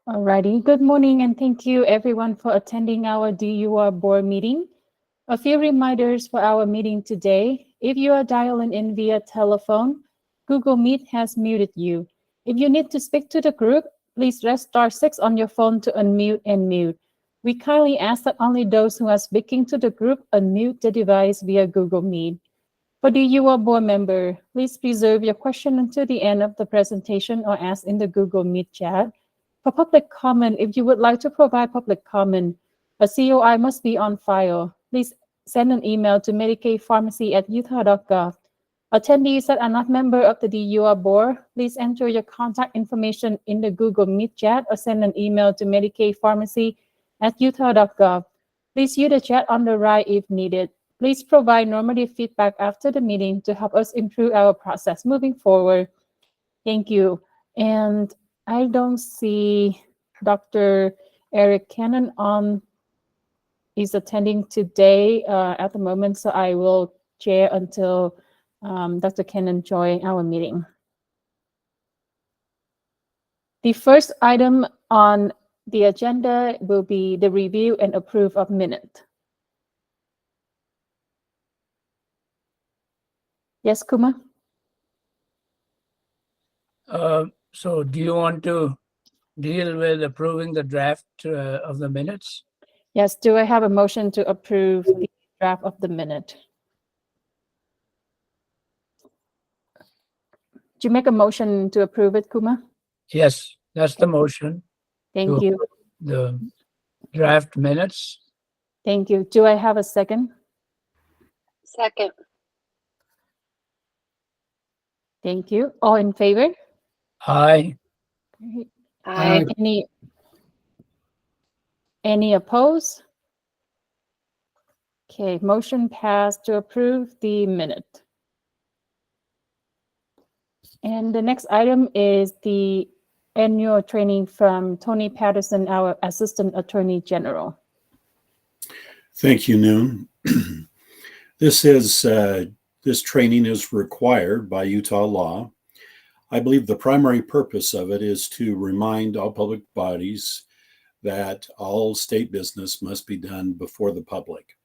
Alrighty. Good morning, and thank you everyone for attending our DURB board meeting. A few reminders for our meeting today. If you are dialing in via telephone, Google Meet has muted you. If you need to speak to the group, please press *6 on your phone to unmute and mute. We kindly ask that only those who are speaking to the group unmute the device via Google Meet. For the DURB board member, please preserve your question until the end of the presentation or ask in the Google Meet chat. For public comment, if you would like to provide public comment, a COI must be on file. Please send an email to medicaidpharmacy@utah.gov. Attendees that are not member of the DURB board, please enter your contact information in the Google Meet chat or send an email to medicaidpharmacy@utah.gov. Please use the chat on the right if needed. Please provide normative feedback after the meeting to help us improve our process moving forward. Thank you. And I don't see Dr. Eric Cannon is attending today at the moment, so I will chair until Dr. Cannon join our meeting. The first item on the agenda will be the review and approve of minute. Yes, Kuma? So do you want to deal with approving the draft of the minutes? Yes, do I have a motion to approve the draft of the minute? Did you make a motion to approve it, Kuma? Yes, that's the motion. Thank you. The draft minutes. Thank you. Do I have a second? Second. Thank you. All in favor? Aye. Aye. Any opposed? Okay, motion passed to approve the minute. And the next item is the annual training from Tony Patterson, our Assistant Attorney General. Thank you, Noon. This training is required by Utah law. I believe the primary purpose of it is to remind all public bodies that all state business must be done before the public.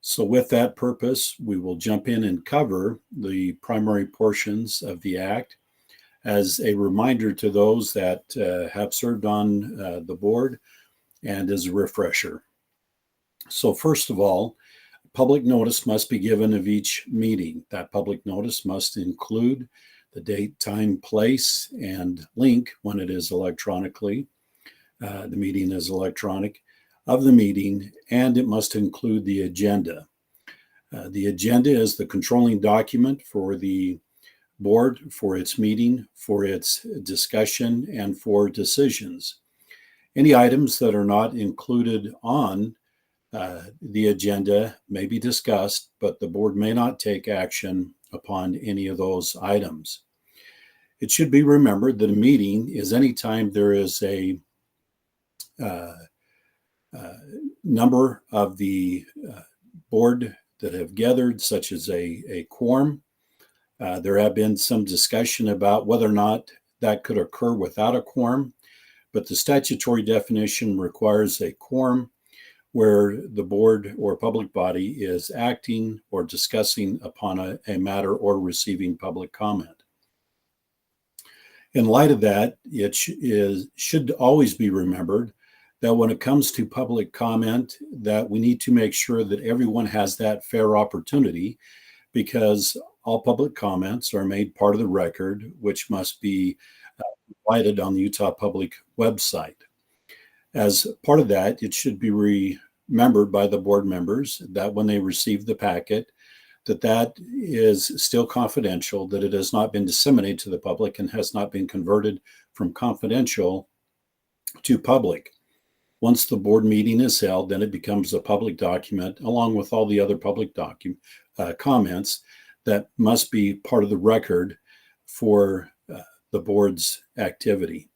So with that purpose, we will jump in and cover the primary portions of the act as a reminder to those that have served on the board and as a refresher. So first of all, public notice must be given of each meeting. That public notice must include the date, time, place, and link when it is electronically. The meeting is electronic of the meeting, and it must include the agenda. The agenda is the controlling document for the board, for its meeting, for its discussion, and for decisions. Any items that are not included on the agenda may be discussed, but the board may not take action upon any of those items. It should be remembered that a meeting is any time there is a number of the board that have gathered, such as a quorum. There have been some discussion about whether or not that could occur without a quorum, but the statutory definition requires a quorum where the board or public body is acting or discussing upon a matter or receiving public comment. In light of that, it should always be remembered that when it comes to public comment, that we need to make sure that everyone has that fair opportunity, because all public comments are made part of the record, which must be provided on the Utah Public website. As part of that, it should be remembered by the board members that when they receive the packet, that is still confidential, that it has not been disseminated to the public and has not been converted from confidential to public. Once the board meeting is held, then it becomes a public document along with all the other public comments that must be part of the record for the board's activity.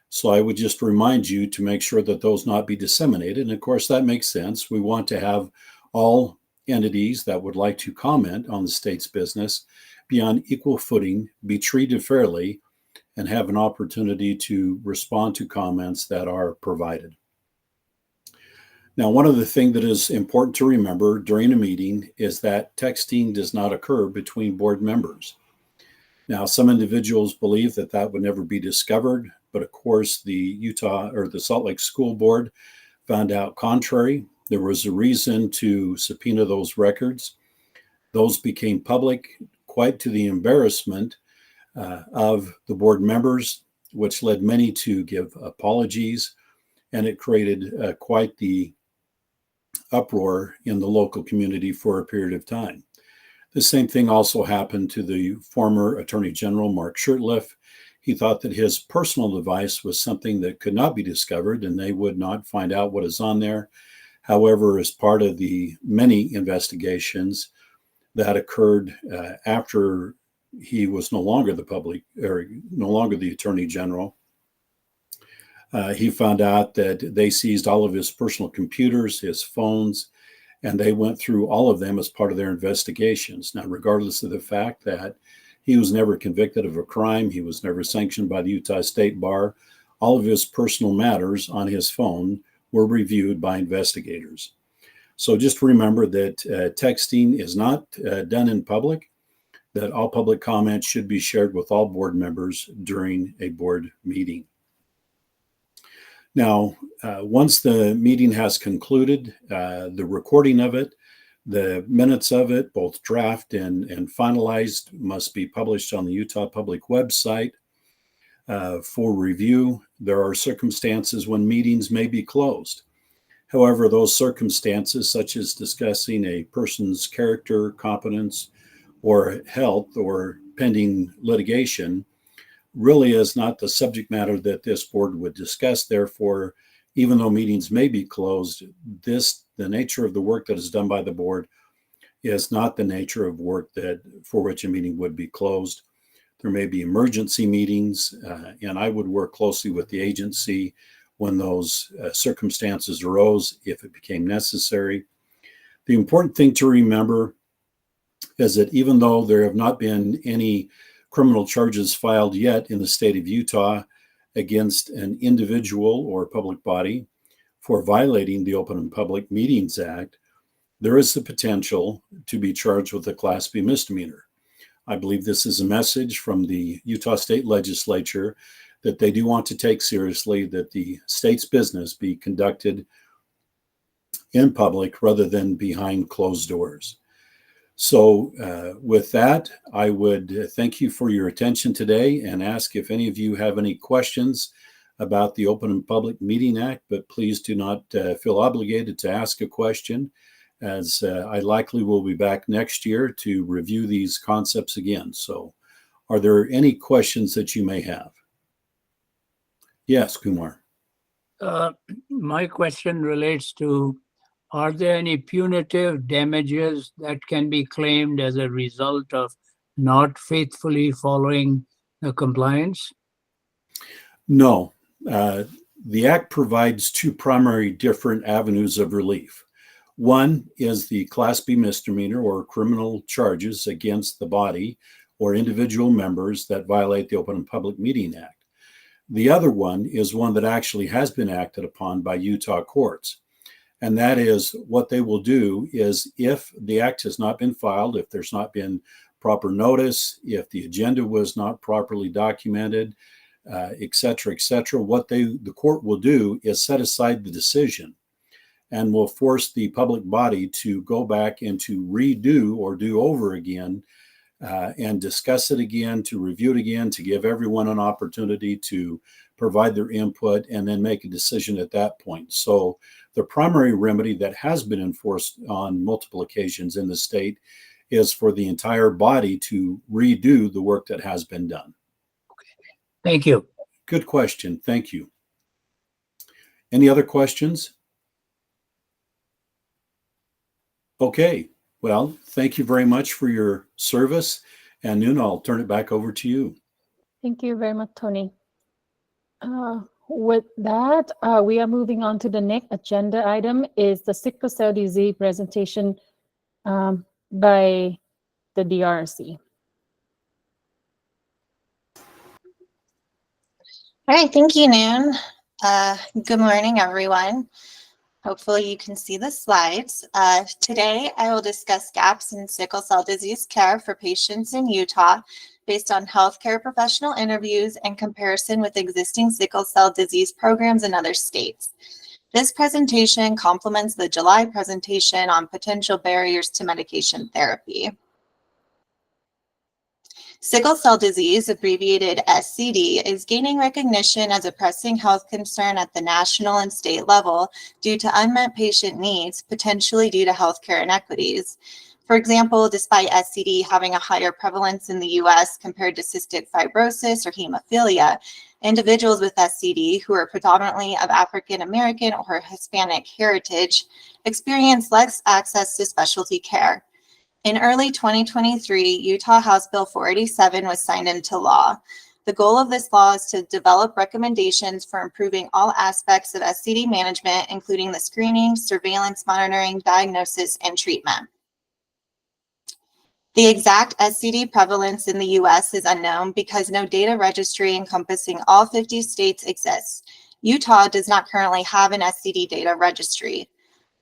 So I would just remind you to make sure that those not be disseminated. And of course, that makes sense. We want to have all entities that would like to comment on the state's business be on equal footing, be treated fairly, and have an opportunity to respond to comments that are provided. Now, one of the things that is important to remember during a meeting is that texting does not occur between board members. Now, some individuals believe that that would never be discovered, but of course, the Salt Lake School Board found out contrary. There was a reason to subpoena those records. Those became public, quite to the embarrassment of the board members, which led many to give apologies, and it created quite the uproar in the local community for a period of time. The same thing also happened to the former Attorney General, Mark Shurtleff. He thought that his personal device was something that could not be discovered and they would not find out what is on there. However, as part of the many investigations that occurred after he was no longer the Attorney General, he found out that they seized all of his personal computers, his phones, and they went through all of them as part of their investigations. Now, regardless of the fact that he was never convicted of a crime, he was never sanctioned by the Utah State Bar, all of his personal matters on his phone were reviewed by investigators. So just remember that texting is not done in public, that all public comments should be shared with all board members during a board meeting. Now, once the meeting has concluded, the recording of it, the minutes of it, both draft and finalized, must be published on the Utah Public website for review. There are circumstances when meetings may be closed. However, those circumstances, such as discussing a person's character, competence, or health, or pending litigation, really is not the subject matter that this board would discuss. Therefore, even though meetings may be closed, the nature of the work that is done by the board is not the nature of work that for which a meeting would be closed. There may be emergency meetings, and I would work closely with the agency when those circumstances arose, if it became necessary. The important thing to remember is that even though there have not been any criminal charges filed yet in the state of Utah against an individual or public body for violating the Open and Public Meetings Act, there is the potential to be charged with a Class B misdemeanor. I believe this is a message from the Utah State Legislature that they do want to take seriously that the state's business be conducted in public rather than behind closed doors. So with that, I would thank you for your attention today and ask if any of you have any questions about the Open and Public Meeting Act, but please do not feel obligated to ask a question, as I likely will be back next year to review these concepts again. So are there any questions that you may have? Yes, Kumar. My question relates to, are there any punitive damages that can be claimed as a result of not faithfully following the compliance? No. The Act provides two primary different avenues of relief. One is the Class B misdemeanor or criminal charges against the body or individual members that violate the Open and Public Meeting Act. The other one is one that actually has been acted upon by Utah courts. And that is what they will do is if the act has not been filed, if there's not been proper notice, if the agenda was not properly documented, et cetera, what the court will do is set aside the decision and will force the public body to go back and to redo or do over again and discuss it again, to review it again, to give everyone an opportunity to provide their input and then make a decision at that point. So the primary remedy that has been enforced on multiple occasions in the state is for the entire body to redo the work that has been done. Thank you. Good question. Thank you. Any other questions? Okay. Well, thank you very much for your service. And Noon, I'll turn it back over to you. Thank you very much, Tony. With that, we are moving on to the next agenda item is the sickle cell disease presentation by the DRC. All right, thank you, Noon. Good morning, everyone. Hopefully you can see the slides. Today, I will discuss gaps in sickle cell disease care for patients in Utah based on healthcare professional interviews and comparison with existing sickle cell disease programs in other states. This presentation complements the July presentation on potential barriers to medication therapy. Sickle cell disease, abbreviated SCD, is gaining recognition as a pressing health concern at the national and state level due to unmet patient needs, potentially due to healthcare inequities. For example, despite SCD having a higher prevalence in the US compared to cystic fibrosis or hemophilia, individuals with SCD who are predominantly of African American or Hispanic heritage experience less access to specialty care. In early 2023, Utah House Bill 487 was signed into law. The goal of this law is to develop recommendations for improving all aspects of SCD management, including the screening, surveillance, monitoring, diagnosis, and treatment. The exact SCD prevalence in the US is unknown because no data registry encompassing all 50 states exists. Utah does not currently have an SCD data registry.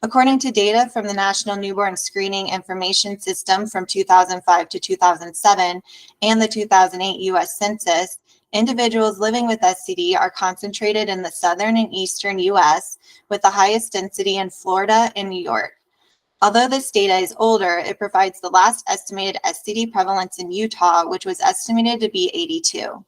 According to data from the National Newborn Screening Information System from 2005 to 2007 and the 2008 US Census, individuals living with SCD are concentrated in the southern and eastern US, with the highest density in Florida and New York. Although this data is older, it provides the last estimated SCD prevalence in Utah, which was estimated to be 82.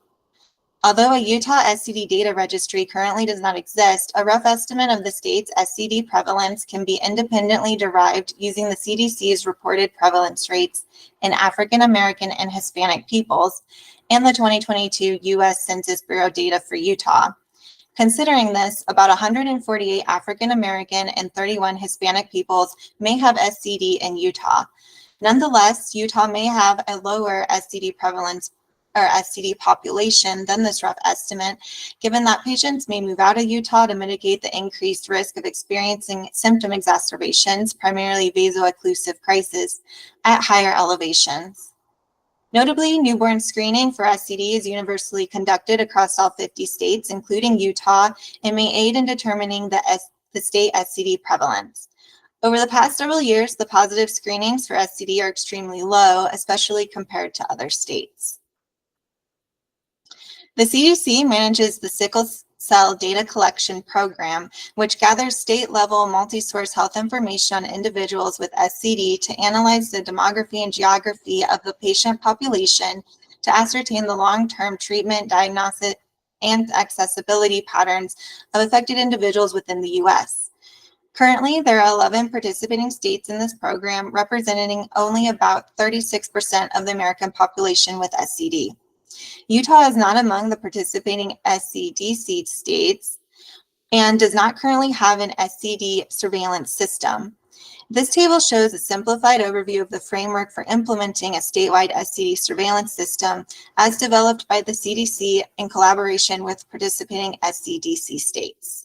Although a Utah SCD data registry currently does not exist, a rough estimate of the state's SCD prevalence can be independently derived using the CDC's reported prevalence rates in African American and Hispanic peoples and the 2022 U.S. Census Bureau data for Utah. Considering this, about 148 African American and 31 Hispanic peoples may have SCD in Utah. Nonetheless, Utah may have a lower SCD prevalence or SCD population than this rough estimate, given that patients may move out of Utah to mitigate the increased risk of experiencing symptom exacerbations, primarily vaso-occlusive crisis, at higher elevations. Notably, newborn screening for SCD is universally conducted across all 50 states, including Utah, and may aid in determining the state SCD prevalence. Over the past several years, the positive screenings for SCD are extremely low, especially compared to other states. The CDC manages the Sickle Cell Data Collection Program, which gathers state-level multi-source health information on individuals with SCD to analyze the demography and geography of the patient population to ascertain the long-term treatment, diagnosis, and accessibility patterns of affected individuals within the U.S. Currently, there are 11 participating states in this program, representing only about 36% of the American population with SCD. Utah is not among the participating SCDC states and does not currently have an SCD surveillance system. This table shows a simplified overview of the framework for implementing a statewide SCD surveillance system as developed by the CDC in collaboration with participating SCDC states.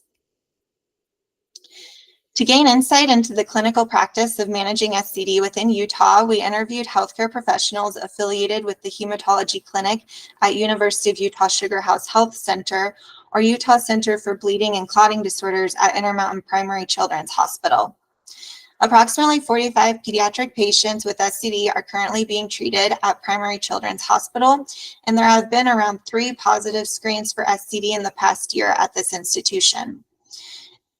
To gain insight into the clinical practice of managing SCD within Utah, we interviewed healthcare professionals affiliated with the hematology clinic at University of Utah Sugar House Health Center or Utah Center for Bleeding and Clotting Disorders at Intermountain Primary Children's Hospital. Approximately 45 pediatric patients with SCD are currently being treated at Primary Children's Hospital, and there have been around 3 positive screens for SCD in the past year at this institution.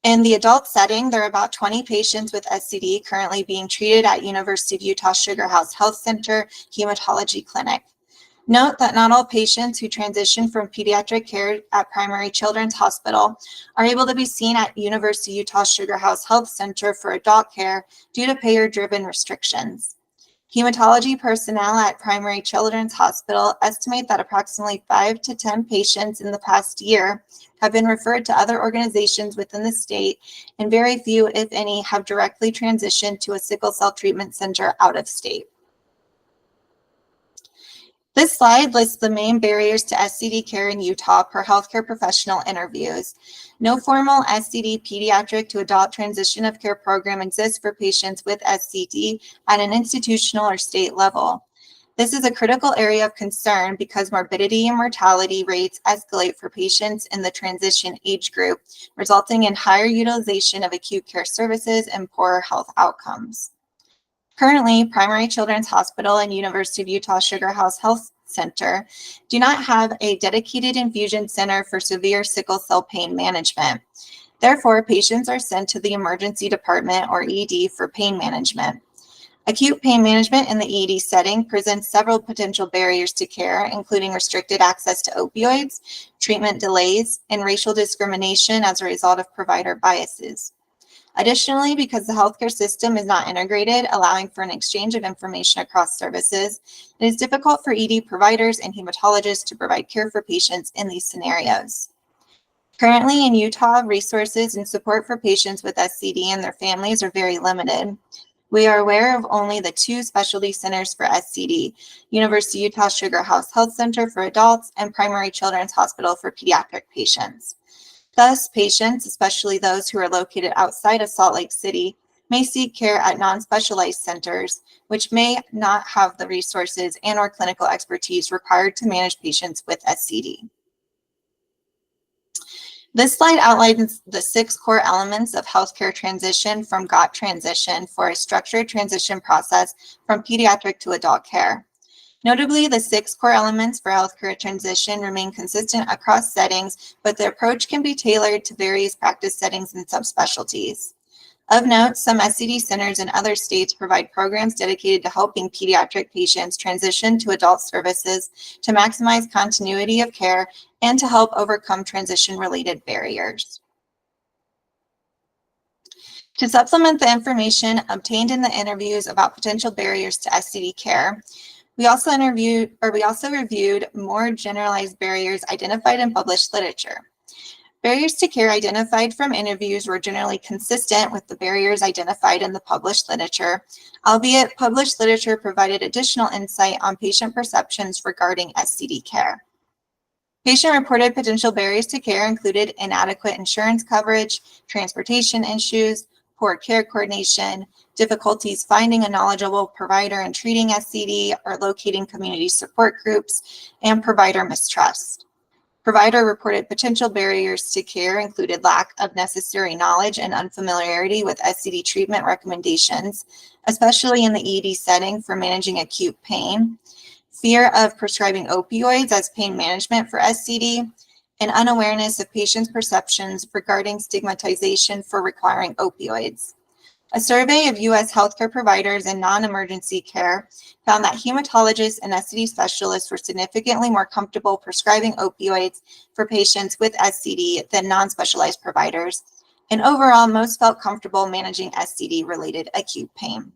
In the adult setting, there are about 20 patients with SCD currently being treated at University of Utah Sugar House Health Center Hematology Clinic. Note that not all patients who transition from pediatric care at Primary Children's Hospital are able to be seen at University of Utah Sugar House Health Center for adult care due to payer-driven restrictions. Hematology personnel at Primary Children's Hospital estimate that approximately 5 to 10 patients in the past year have been referred to other organizations within the state, and very few, if any, have directly transitioned to a sickle cell treatment center out of state. This slide lists the main barriers to SCD care in Utah per healthcare professional interviews. No formal SCD pediatric to adult transition of care program exists for patients with SCD at an institutional or state level. This is a critical area of concern because morbidity and mortality rates escalate for patients in the transition age group, resulting in higher utilization of acute care services and poorer health outcomes. Currently, Primary Children's Hospital and University of Utah Sugar House Health Center do not have a dedicated infusion center for severe sickle cell pain management. Therefore, patients are sent to the emergency department or ED for pain management. Acute pain management in the ED setting presents several potential barriers to care, including restricted access to opioids, treatment delays, and racial discrimination as a result of provider biases. Additionally, because the healthcare system is not integrated, allowing for an exchange of information across services, it is difficult for ED providers and hematologists to provide care for patients in these scenarios. Currently in Utah, resources and support for patients with SCD and their families are very limited. We are aware of only the 2 specialty centers for SCD, University of Utah Sugar House Health Center for adults and Primary Children's Hospital for pediatric patients. Thus, patients, especially those who are located outside of Salt Lake City, may seek care at non-specialized centers, which may not have the resources and/or clinical expertise required to manage patients with SCD. This slide outlines the 6 core elements of healthcare transition from GOT transition for a structured transition process from pediatric to adult care. Notably, the 6 core elements for healthcare transition remain consistent across settings, but the approach can be tailored to various practice settings and subspecialties. Of note, some SCD centers in other states provide programs dedicated to helping pediatric patients transition to adult services to maximize continuity of care and to help overcome transition-related barriers. To supplement the information obtained in the interviews about potential barriers to SCD care, we also reviewed more generalized barriers identified in published literature. Barriers to care identified from interviews were generally consistent with the barriers identified in the published literature, albeit published literature provided additional insight on patient perceptions regarding SCD care. Patient-reported potential barriers to care included inadequate insurance coverage, transportation issues, poor care coordination, difficulties finding a knowledgeable provider and treating SCD or locating community support groups, and provider mistrust. Provider-reported potential barriers to care included lack of necessary knowledge and unfamiliarity with SCD treatment recommendations, especially in the ED setting for managing acute pain, fear of prescribing opioids as pain management for SCD, and unawareness of patients' perceptions regarding stigmatization for requiring opioids. A survey of U.S. healthcare providers in non-emergency care found that hematologists and SCD specialists were significantly more comfortable prescribing opioids for patients with SCD than non-specialized providers, and overall, most felt comfortable managing SCD-related acute pain.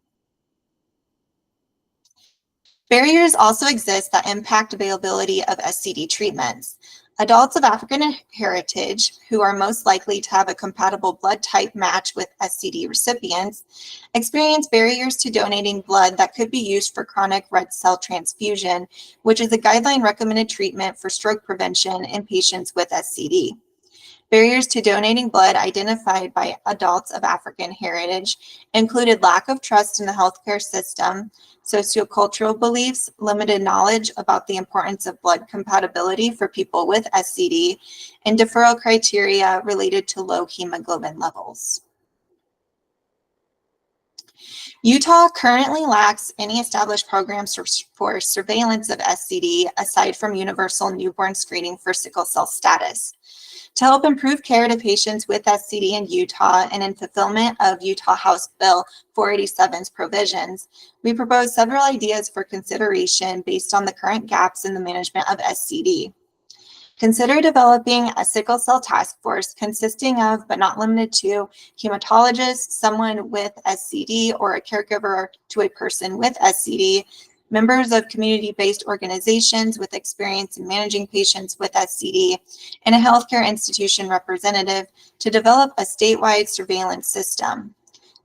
Barriers also exist that impact availability of SCD treatments. Adults of African heritage, who are most likely to have a compatible blood type match with SCD recipients, experience barriers to donating blood that could be used for chronic red cell transfusion, which is a guideline recommended treatment for stroke prevention in patients with SCD. Barriers to donating blood identified by adults of African heritage included lack of trust in the healthcare system, sociocultural beliefs, limited knowledge about the importance of blood compatibility for people with SCD, and deferral criteria related to low hemoglobin levels. Utah currently lacks any established programs for surveillance of SCD aside from universal newborn screening for sickle cell status. To help improve care to patients with SCD in Utah and in fulfillment of Utah House Bill 487's provisions, we propose several ideas for consideration based on the current gaps in the management of SCD. Consider developing a sickle cell task force consisting of, but not limited to, hematologists, someone with SCD, or a caregiver to a person with SCD, members of community-based organizations with experience in managing patients with SCD, and a healthcare institution representative to develop a statewide surveillance system.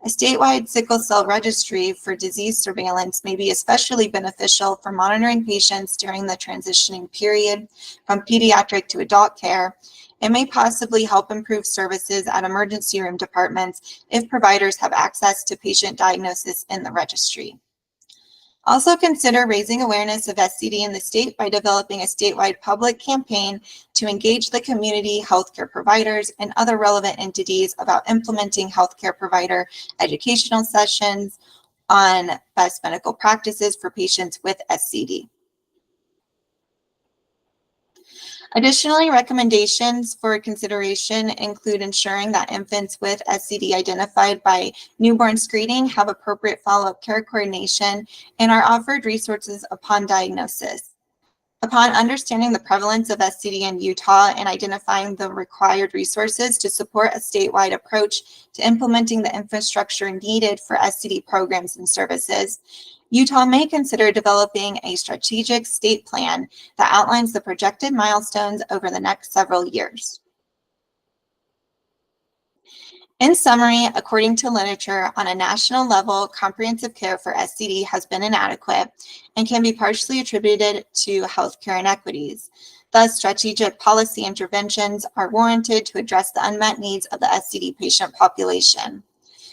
A statewide sickle cell registry for disease surveillance may be especially beneficial for monitoring patients during the transitioning period from pediatric to adult care, and may possibly help improve services at emergency room departments if providers have access to patient diagnosis in the registry. Also consider raising awareness of SCD in the state by developing a statewide public campaign to engage the community, healthcare providers, and other relevant entities about implementing healthcare provider educational sessions on best medical practices for patients with SCD. Additionally, recommendations for consideration include ensuring that infants with SCD identified by newborn screening have appropriate follow-up care coordination and are offered resources upon diagnosis. Upon understanding the prevalence of SCD in Utah and identifying the required resources to support a statewide approach to implementing the infrastructure needed for SCD programs and services, Utah may consider developing a strategic state plan that outlines the projected milestones over the next several years. In summary, according to literature, on a national level, comprehensive care for SCD has been inadequate and can be partially attributed to healthcare inequities. Thus, strategic policy interventions are warranted to address the unmet needs of the SCD patient population.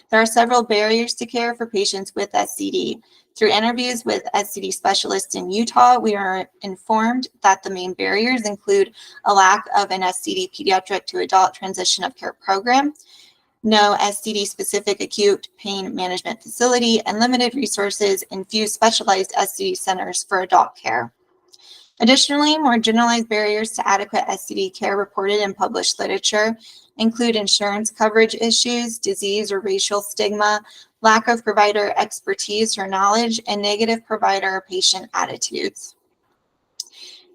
There are several barriers to care for patients with SCD. Through interviews with SCD specialists in Utah, we are informed that the main barriers include a lack of an SCD pediatric to adult transition of care program, no SCD-specific acute pain management facility, and limited resources in few specialized SCD centers for adult care. Additionally, more generalized barriers to adequate SCD care reported in published literature include insurance coverage issues, disease or racial stigma, lack of provider expertise or knowledge, and negative provider or patient attitudes.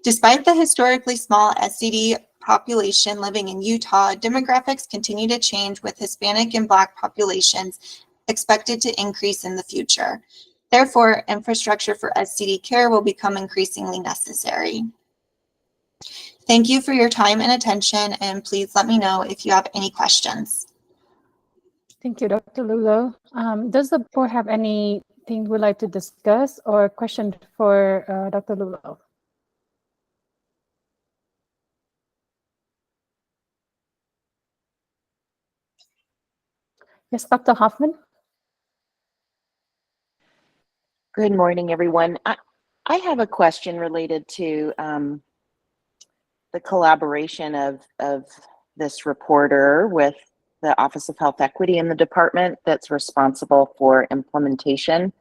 Despite the historically small SCD population living in Utah, demographics continue to change, with Hispanic and Black populations expected to increase in the future. Therefore, infrastructure for SCD care will become increasingly necessary. Thank you for your time and attention, and please let me know if you have any questions. Thank you, Dr. Lulo. Does the board have anything we'd like to discuss or question for Dr. Lulo? Yes, Dr. Hoffman. Good morning, everyone. I have a question related to the collaboration of this reporter with the Office of Health Equity in the department that's responsible for implementation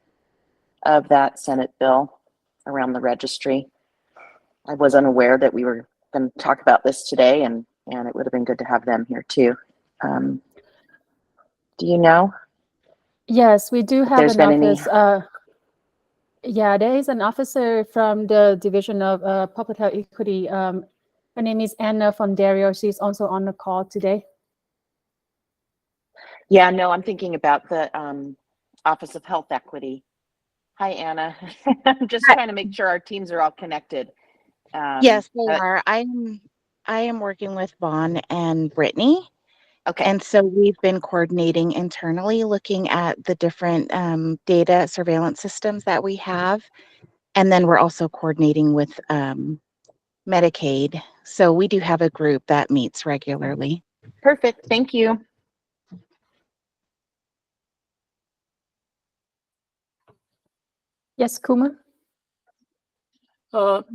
of that Senate bill around the registry. I was unaware that we were going to talk about this today, and it would have been good to have them here too. Do you know? Yes, we do have There's an been office. Yeah, there is an officer from the Division of Public Health Equity. Her name is Anna Fondario. She's also on the call today. Yeah, no, I'm thinking about the Office of Health Equity. Hi, Anna. I'm just trying to make sure our teams are all connected. Yes, they are. I am working with Vaughn and Brittany. Okay. And so we've been coordinating internally, looking at the different data surveillance systems that we have. And then we're also coordinating with Medicaid. So we do have a group that meets regularly. Perfect. Thank you. Yes, Kuma.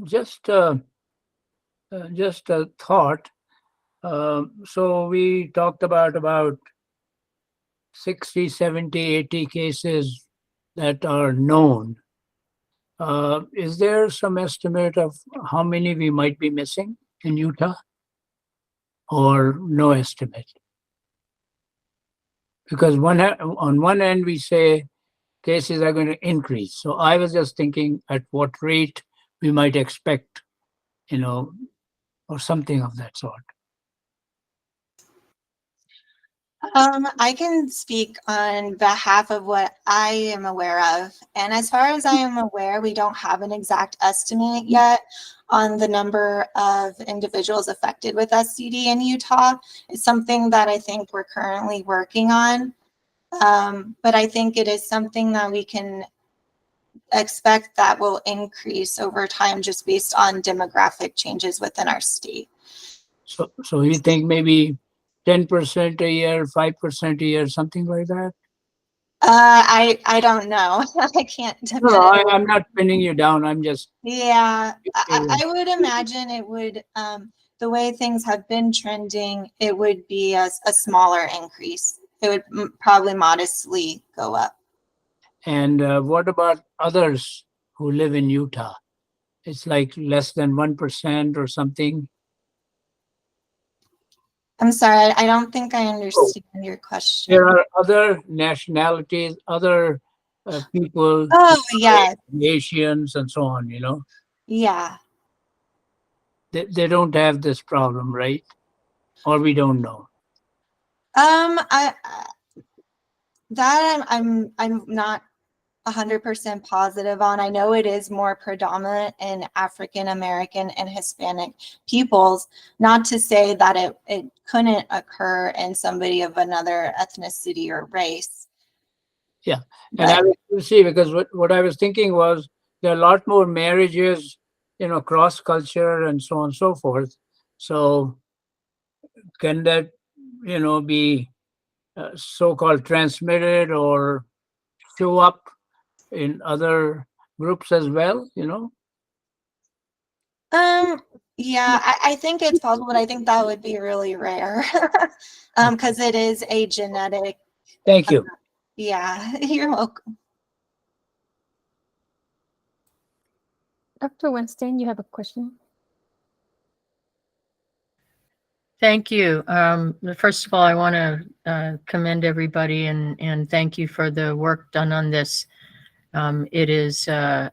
Just a thought. So we talked about 60, 70, 80 cases that are known. Is there some estimate of how many we might be missing in Utah, or no estimate? Because on one end we say cases are going to increase. So I was just thinking at what rate we might expect, or something of that sort. I can speak on behalf of what I am aware of. And as far as I am aware, we don't have an exact estimate yet on the number of individuals affected with SCD in Utah. It's something that I think we're currently working on. But I think it is something that we can expect that will increase over time just based on demographic changes within our state. So you think maybe 10% a year, 5% a year, something like that? I don't know. I can't No, definitively. I'm not pinning you down. I'm just Yeah, curious. I would imagine it would, the way things have been trending, it would be a smaller increase. It would probably modestly go up. And what about others who live in Utah? It's like less than 1% or something. I'm sorry, I don't think I understand your There question. are other nationalities, other people, Oh, yeah, Asians and so on, you know. yeah. They don't have this problem, right? Or we don't know. That I'm not 100% positive on. I know it is more predominant in African American and Hispanic peoples, not to say that it couldn't occur in somebody of another ethnicity or race. Yeah. And I But was see because what I was thinking was there are a lot more marriages, you know, cross culture and so on and so forth. So can that, you know, be so-called transmitted or show up in other groups as well, you know? yeah, I think it's possible, but I think that would be really rare. Because it is a genetic, Thank you. yeah, you're welcome. Dr. Weinstein, you have a question? Thank you. First of all, I want to commend everybody and thank you for the work done on this. It is, I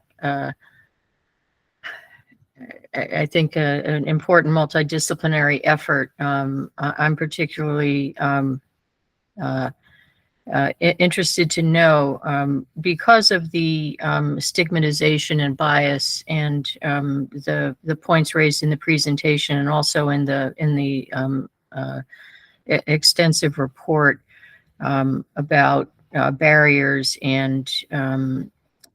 think, an important multidisciplinary effort. I'm particularly interested to know, because of the stigmatization and bias and the points raised in the presentation and also in the extensive report about barriers and some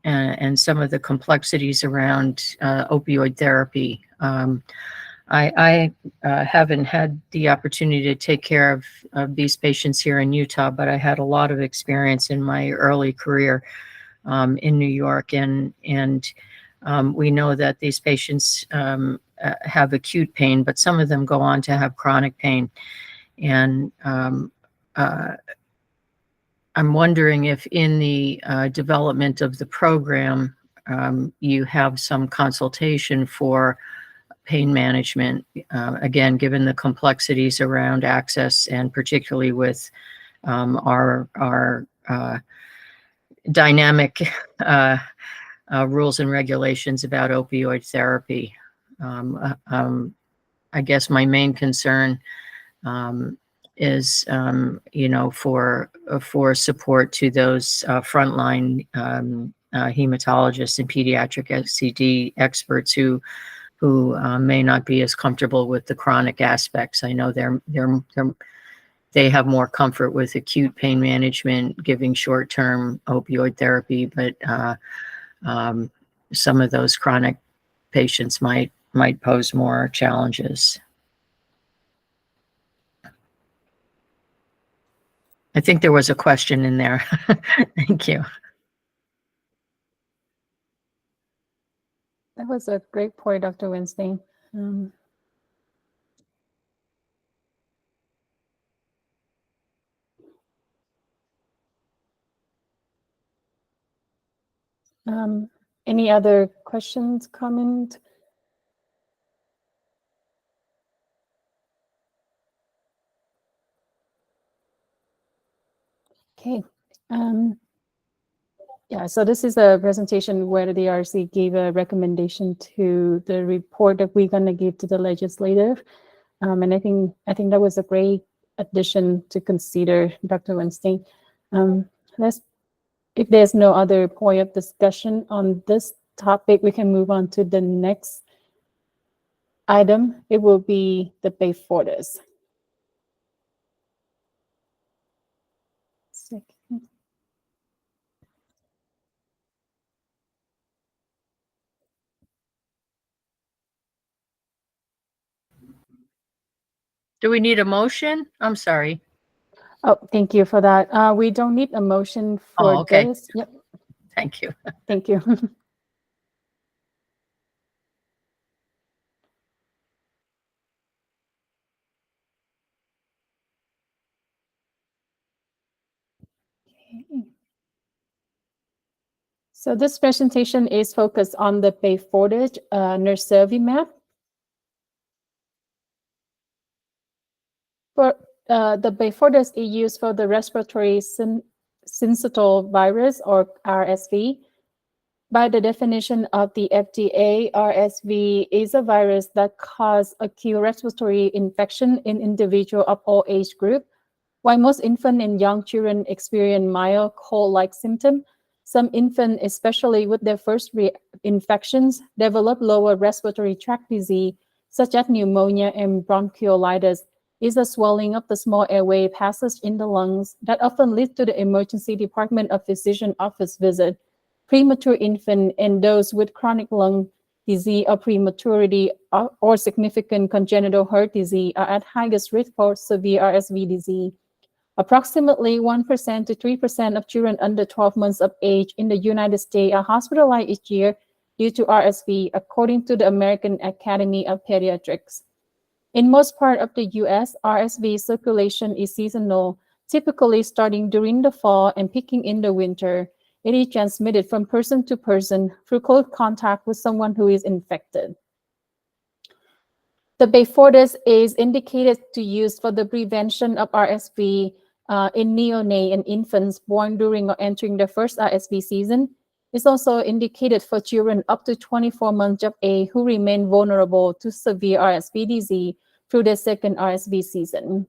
of the complexities around opioid therapy. I haven't had the opportunity to take care of these patients here in Utah, but I had a lot of experience in my early career in New York, and we know that these patients have acute pain, but some of them go on to have chronic pain. And I'm wondering if in the development of the program, you have some consultation for pain management, again, given the complexities around access and particularly with our dynamic rules and regulations about opioid therapy. I guess my main concern is, you know, for support to those frontline hematologists and pediatric SCD experts who may not be as comfortable with the chronic aspects. I know they have more comfort with acute pain management, giving short-term opioid therapy, but some of those chronic patients might pose more challenges. I think there was a question in there. Thank you. That was a great point, Dr. Weinstein. Any other questions, comment? Okay. Yeah, so this is a presentation where the DRC gave a recommendation to the report that we're going to give to the legislative. And I think that was a great addition to consider, Dr. Weinstein. If there's no other point of discussion on this topic, we can move on to the next item. It will be the Beyfortus. Second. Do we need a motion? I'm sorry. Oh, thank you for that. We don't need a motion for okay. this. Yep, Thank you. thank you. So this presentation is focused on the Beyfortus nirsevimab. For the Beyfortus is used for the respiratory syncytial virus, or RSV. By the definition of the FDA, RSV is a virus that causes acute respiratory infection in individuals of all age groups. While most infants and young children experience mild cold-like symptoms, some infants, especially with their first infections, develop lower respiratory tract disease, such as pneumonia and bronchiolitis. Is a swelling of the small airway passage in the lungs that often leads to the emergency department of physician office visit. Premature infants and those with chronic lung disease or prematurity or significant congenital heart disease are at highest risk for severe RSV disease. Approximately 1% to 3% of children under 12 months of age in the United States are hospitalized each year due to RSV, according to the American Academy of Pediatrics. In most parts of the U.S., RSV circulation is seasonal, typically starting during the fall and peaking in the winter. It is transmitted from person to person through close contact with someone who is infected. The Beyfortus is indicated to use for the prevention of RSV in neonates and infants born during or entering the first RSV season. It's also indicated for children up to 24 months of age who remain vulnerable to severe RSV disease through their second RSV season.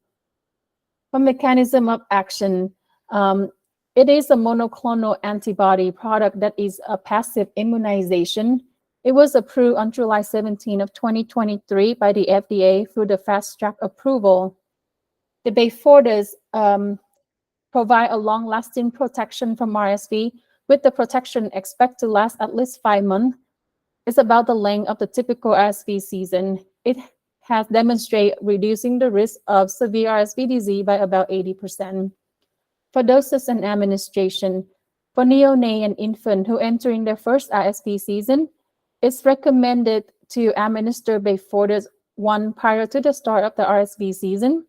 For mechanism of action, it is a monoclonal antibody product that is a passive immunization. It was approved on July 17 of 2023 by the FDA through the fast track approval. The Beyfortus provide a long-lasting protection from RSV, with the protection expected to last at least 5 months. It's about the length of the typical RSV season. It has demonstrated reducing the risk of severe RSV disease by about 80%. For doses and administration, for neonate and infant who entering their first RSV season, it's recommended to administer Beyfortus one prior to the start of the RSV season,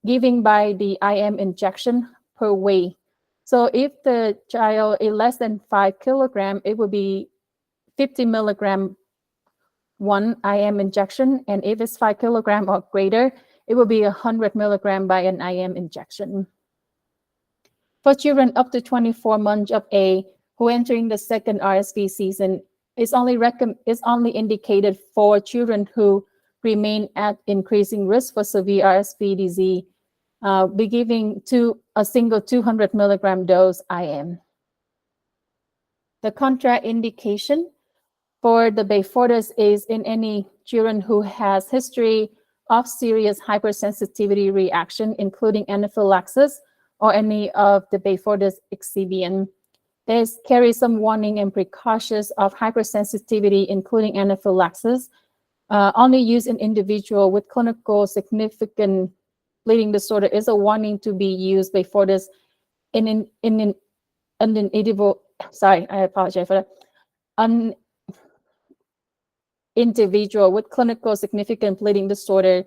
giving by the IM injection per weight. So if the child is less than 5 kilograms, it will be 50 milligram one IM injection, and if it's 5 kilograms or greater, it will be 100 milligram by an IM injection. For children up to 24 months of age who entering the second RSV season, is only indicated for children who remain at increasing risk for severe RSV disease, be giving a single 200 milligram dose IM. The contraindication for the Beyfortus is in any children who has history of serious hypersensitivity reaction, including anaphylaxis or any of the Beyfortus excipient. They carry some warning and precautions of hypersensitivity, including anaphylaxis, only used in individual with clinical significant bleeding disorder is a warning to be used Beyfortus in an individual. Sorry, I apologize for that. An individual with clinical significant bleeding disorder.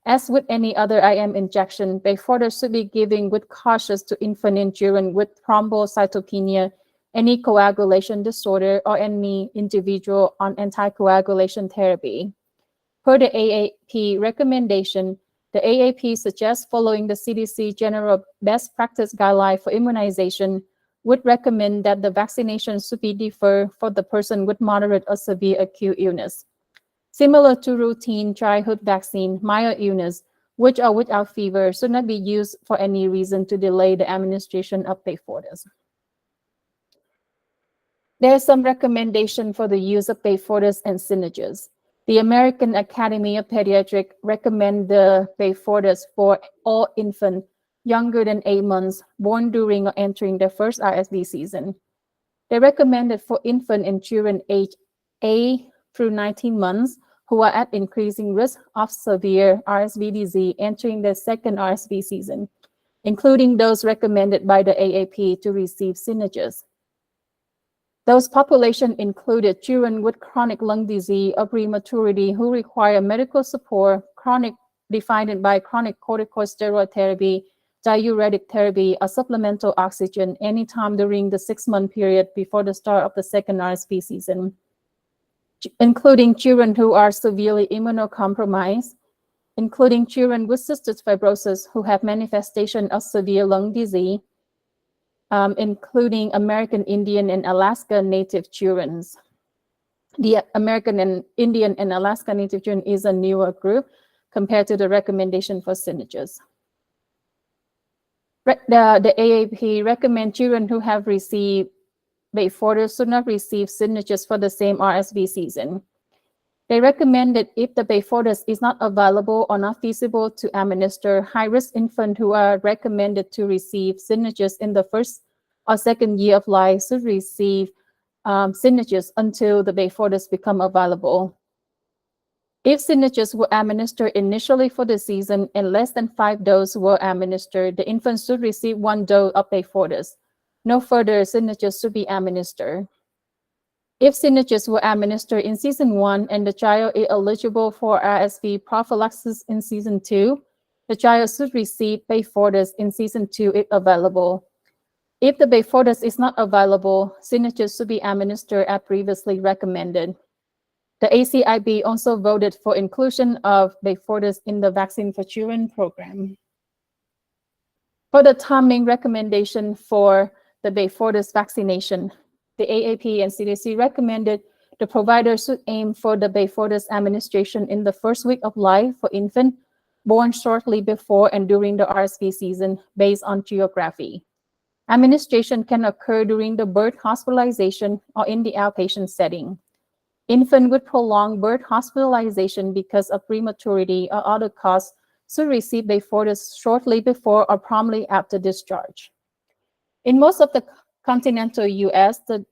As with any other IM injection, Beyfortus should be given with caution to infant and children with thrombocytopenia, any coagulation disorder, or any individual on anticoagulation therapy. Per the AAP recommendation, the AAP suggests following the CDC general best practice guideline for immunization, would recommend that the vaccination should be deferred for the person with moderate or severe acute illness. Similar to routine childhood vaccine, mild illness, which are without fever, should not be used for any reason to delay the administration of Beyfortus. There is some recommendation for the use of Beyfortus and Synagis. The American Academy of Pediatrics recommend the Beyfortus for all infants younger than 8 months born during or entering their first RSV season. They recommend it for infants and children aged 8 through 19 months who are at increasing risk of severe RSV disease entering their second RSV season. including those recommended by the AAP to receive Synagis. Those population included children with chronic lung disease or prematurity who require medical support, chronic defined by chronic corticosteroid therapy, diuretic therapy, or supplemental oxygen anytime during the 6-month period before the start of the second RSV season, including children who are severely immunocompromised, including children with cystic fibrosis who have manifestation of severe lung disease, including American Indian and Alaska Native children. The American and Indian and Alaska Native children is a newer group compared to the recommendation for Synagis. The AAP recommend children who have received Beyfortus should not receive Synagis for the same RSV season. They recommend that if the Beyfortus is not available or not feasible to administer, high-risk infants who are recommended to receive Synagis in the first or second year of life should receive Synagis until the Beyfortus become available. If Synagis were administered initially for the season and less than 5 doses were administered, the infant should receive 1 dose of Beyfortus. No further Synagis should be administered. If Synagis were administered in season 1 and the child is eligible for RSV prophylaxis in season 2, the child should receive Beyfortus in season 2 if available. If the Beyfortus is not available, Synagis should be administered as previously recommended. The ACIB also voted for inclusion of Beyfortus in the Vaccine for Children program. For the timing recommendation for the Beyfortus vaccination, the AAP and CDC recommended the provider should aim for the Beyfortus administration in the first week of life for infants born shortly before and during the RSV season based on geography. Administration can occur during the birth hospitalization or in the outpatient setting. Infant with prolonged birth hospitalization because of prematurity or other cause should receive Beyfortus shortly before or promptly after discharge. In most of the continental US, the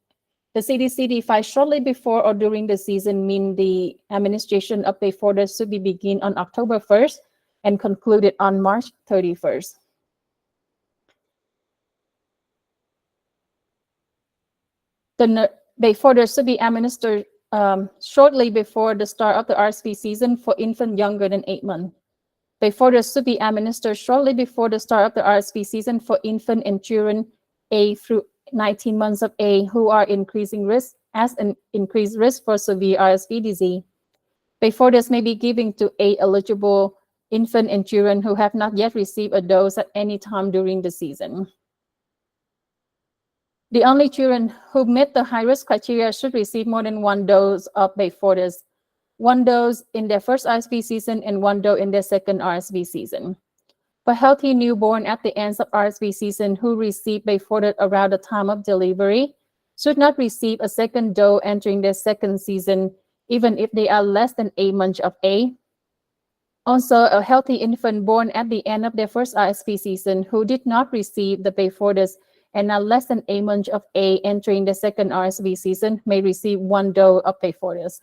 CDC defines shortly before or during the season mean the administration of Beyfortus should be begin on October 1st and concluded on March 31st. The Beyfortus should be administered shortly before the start of the RSV season for infants younger than 8 months. Beyfortus should be administered shortly before the start of the RSV season for infants and children A through 19 months of age who are increasing risk as an increased risk for severe RSV disease. Beyfortus may be given to age-eligible infants and children who have not yet received a dose at any time during the season. The only children who met the high-risk criteria should receive more than 1 dose of Beyfortus, 1 dose in their first RSV season and 1 dose in their second RSV season. For healthy newborn at the end of RSV season who receive Beyfortus around the time of delivery should not receive a second dose entering their second season, even if they are less than 8 months of age. Also, a healthy infant born at the end of their first RSV season who did not receive the Beyfortus and are less than 8 months of age entering the second RSV season may receive 1 dose of Beyfortus.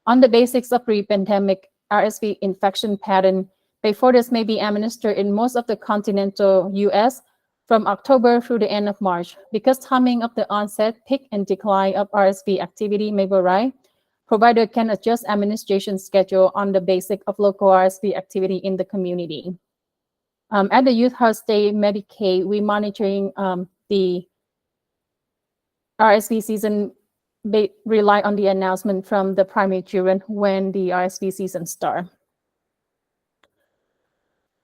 On the basis of pre-pandemic RSV infection pattern, Beyfortus may be administered in most of the continental US from October through the end of March. Because timing of the onset, peak, and decline of RSV activity may vary, provider can adjust administration schedule on the basis of local RSV activity in the community. At the Utah State Medicaid, we monitoring the RSV season. They rely on the announcement from the primary children when the RSV season starts.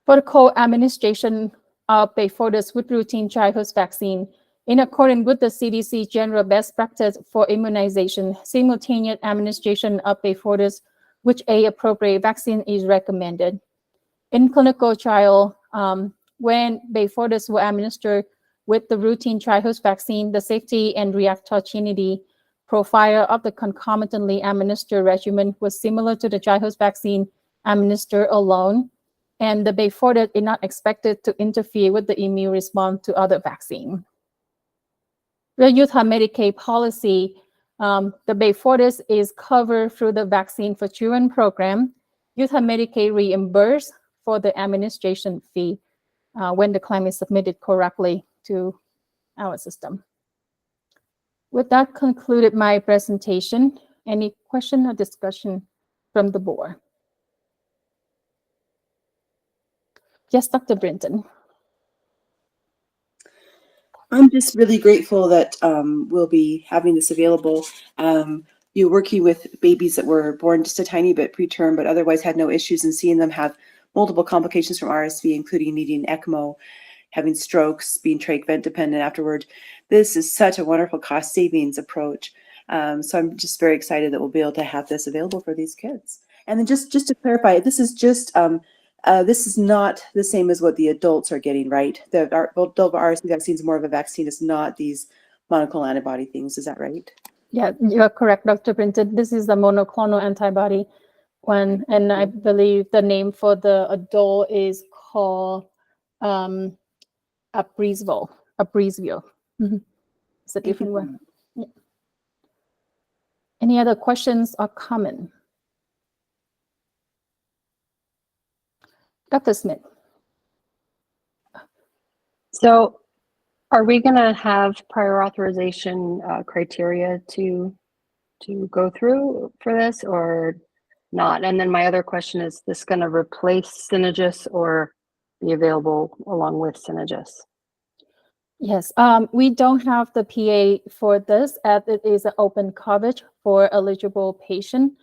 For the co-administration of Beyfortus with routine childhood vaccine, in accordance with the CDC general best practice for immunization, simultaneous administration of Beyfortus with age-appropriate vaccine is recommended. In clinical trial, when Beyfortus were administered with the routine childhood vaccine, the safety and reactogenicity profile of the concomitantly administered regimen was similar to the childhood vaccine administered alone, and the Beyfortus is not expected to interfere with the immune response to other vaccines. The Utah Medicaid policy, the Beyfortus is covered through the Vaccine for Children program. Utah Medicaid reimburse for the administration fee. when the claim is submitted correctly to our system. With that concluded my presentation. Any question or discussion from the board? Yes, Dr. Brinton. I'm just really grateful that we'll be having this available. You're working with babies that were born just a tiny bit preterm, but otherwise had no issues, and seeing them have multiple complications from RSV, including needing ECMO, having strokes, being trach vent dependent afterward. This is such a wonderful cost savings approach. So I'm just very excited that we'll be able to have this available for these kids. And then just to clarify, this is just this is not the same as what the adults are getting, right? The adult RSV vaccine is more of a vaccine. It's not these monoclonal antibody things. Is that right? Yeah, you're correct, Dr. Brinton. This is the monoclonal antibody one, and I believe the name for the adult is called Abrysvo. It's a different one. Yeah. Any other questions or comment? Dr. Smith. So are we going to have prior authorization criteria to go through for this or not? And then my other question is this going to replace Synagis or be available along with Synagis? Yes, we don't have the PA for this, as it is an open coverage for eligible patient.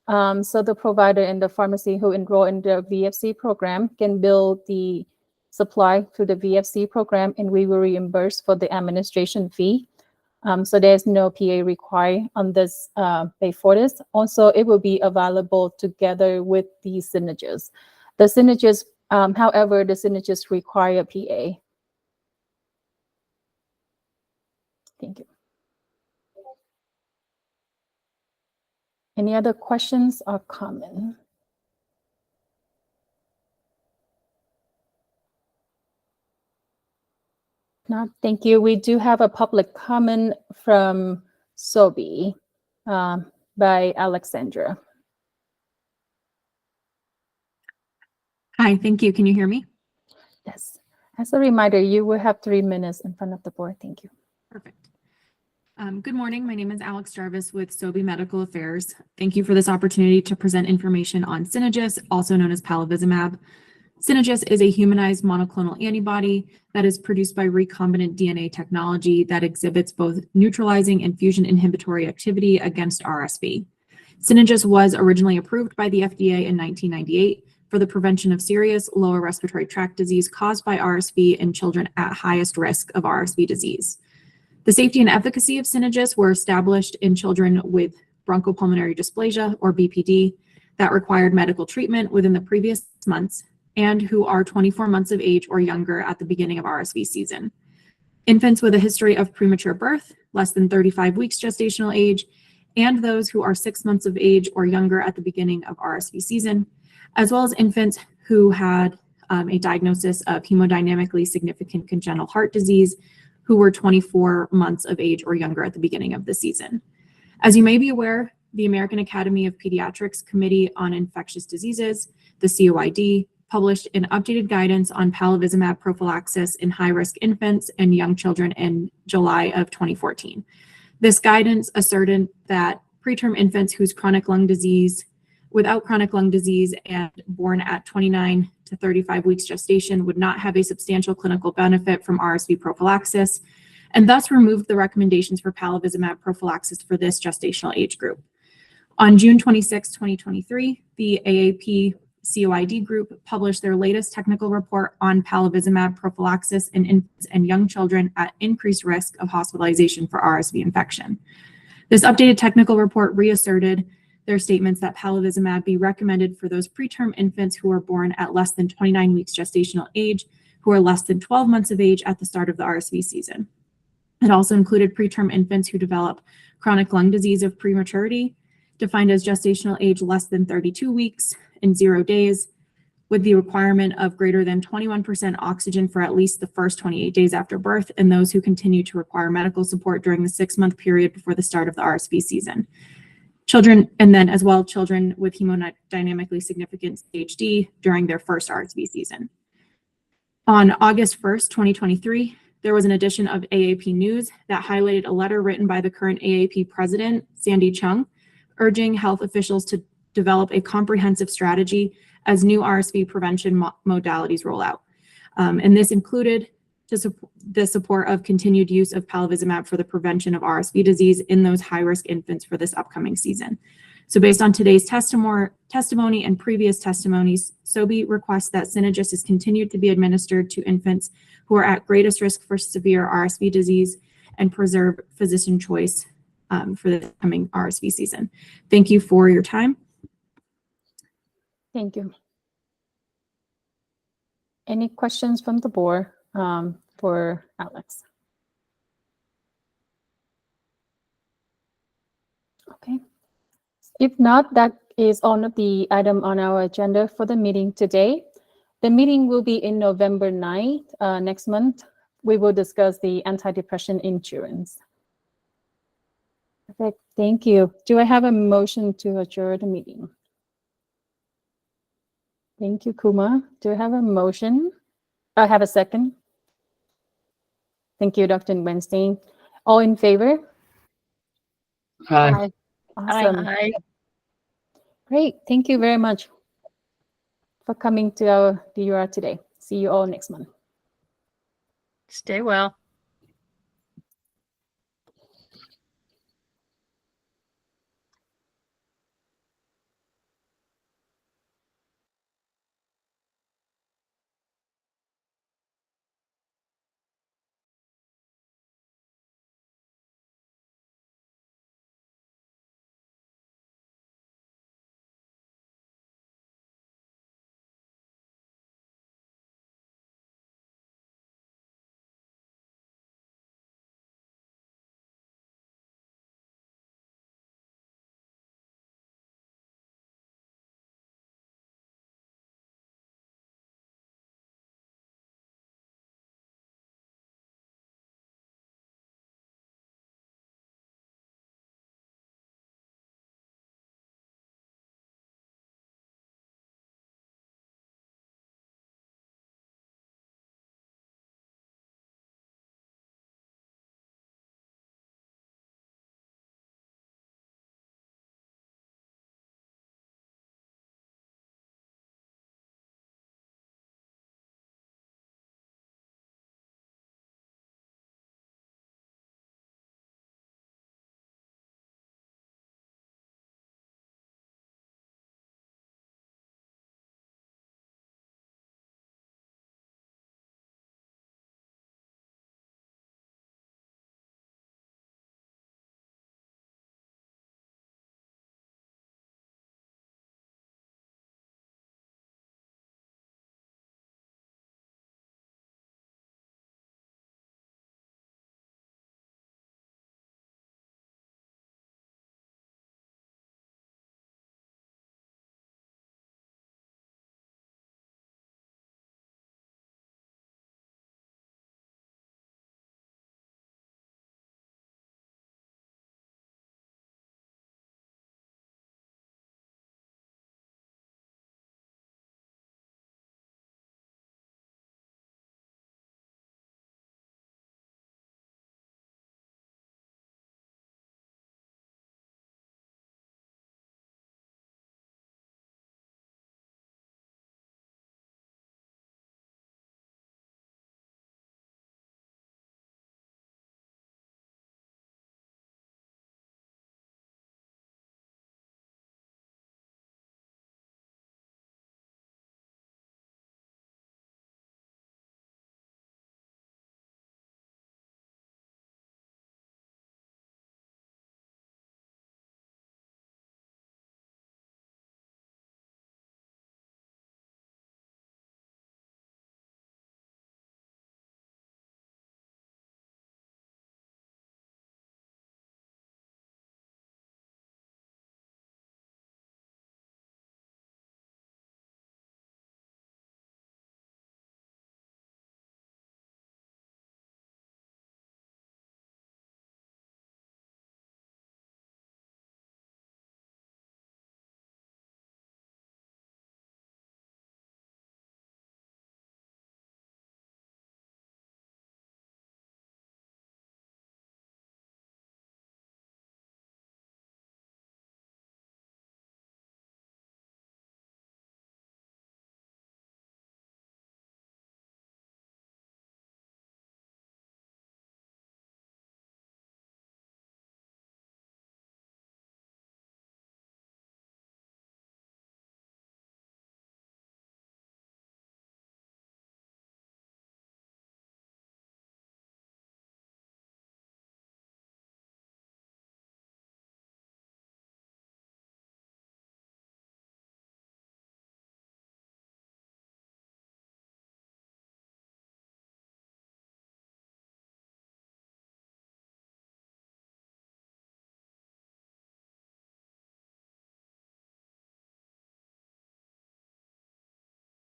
So the provider and the pharmacy who enroll in the VFC program can bill the supply through the VFC program, and we will reimburse for the administration fee. So there's no PA required on this pay for this. Also, it will be available together with the Synagis. The Synagis, however, the Synagis require PA. Thank you. Any other questions or comments? No, thank you. We do have a public comment from Sobi by Alexandra. Hi, thank you. Can you hear me? Yes. As a reminder, you will have 3 minutes in front of the board. Thank you. Perfect. Good morning. My name is Alex Jarvis with Sobi Medical Affairs. Thank you for this opportunity to present information on Synagis, also known as palivizumab. Synagis is a humanized monoclonal antibody that is produced by recombinant DNA technology that exhibits both neutralizing and fusion inhibitory activity against RSV. Synagis was originally approved by the FDA in 1998 for the prevention of serious lower respiratory tract disease caused by RSV in children at highest risk of RSV disease. The safety and efficacy of Synagis were established in children with bronchopulmonary dysplasia, or BPD, that required medical treatment within the previous months and who are 24 months of age or younger at the beginning of RSV season. Infants with a history of premature birth, less than 35 weeks gestational age, and those who are 6 months of age or younger at the beginning of RSV season, as well as infants who had a diagnosis of hemodynamically significant congenital heart disease, who were 24 months of age or younger at the beginning of the season. As you may be aware, the American Academy of Pediatrics Committee on Infectious Diseases, the COID, published an updated guidance on palivizumab prophylaxis in high-risk infants and young children in July of 2014. This guidance asserted that preterm infants whose without chronic lung disease and born at 29 to 35 weeks gestation would not have a substantial clinical benefit from RSV prophylaxis, and thus removed the recommendations for palivizumab prophylaxis for this gestational age group. On June 26, 2023, the AAP COID group published their latest technical report on palivizumab prophylaxis in infants and young children at increased risk of hospitalization for RSV infection. This updated technical report reasserted their statements that palivizumab be recommended for those preterm infants who are born at less than 29 weeks gestational age, who are less than 12 months of age at the start of the RSV season. It also included preterm infants who develop chronic lung disease of prematurity, defined as gestational age less than 32 weeks and 0 days, with the requirement of greater than 21% oxygen for at least the first 28 days after birth, and those who continue to require medical support during the 6-month period before the start of the RSV season. Children, and then as well children with hemodynamically significant stage D during their first RSV season. On August 1st, 2023, there was an edition of AAP News that highlighted a letter written by the current AAP president, Sandy Chung, urging health officials to develop a comprehensive strategy as new RSV prevention modalities roll out. And this included the support of continued use of palivizumab for the prevention of RSV disease in those high-risk infants for this upcoming season. So based on today's testimony and previous testimonies, SOBI requests that Synagis is continued to be administered to infants who are at greatest risk for severe RSV disease and preserve physician choice for the coming RSV season. Thank you for your time. Thank you. Any questions from the board for Alex? Okay. If not, that is all of the item on our agenda for the meeting today. The meeting will be in November 9th, next month. We will discuss the antidepressant insurance. Perfect. Thank you. Do I have a motion to adjourn the meeting? Thank you, Kuma. Do I have a motion? I have a second. Thank you, Dr. Weinstein. All in favor? Aye. Awesome. Aye. Great. Thank you very much for coming to our DUR today. See you all next month. Stay well.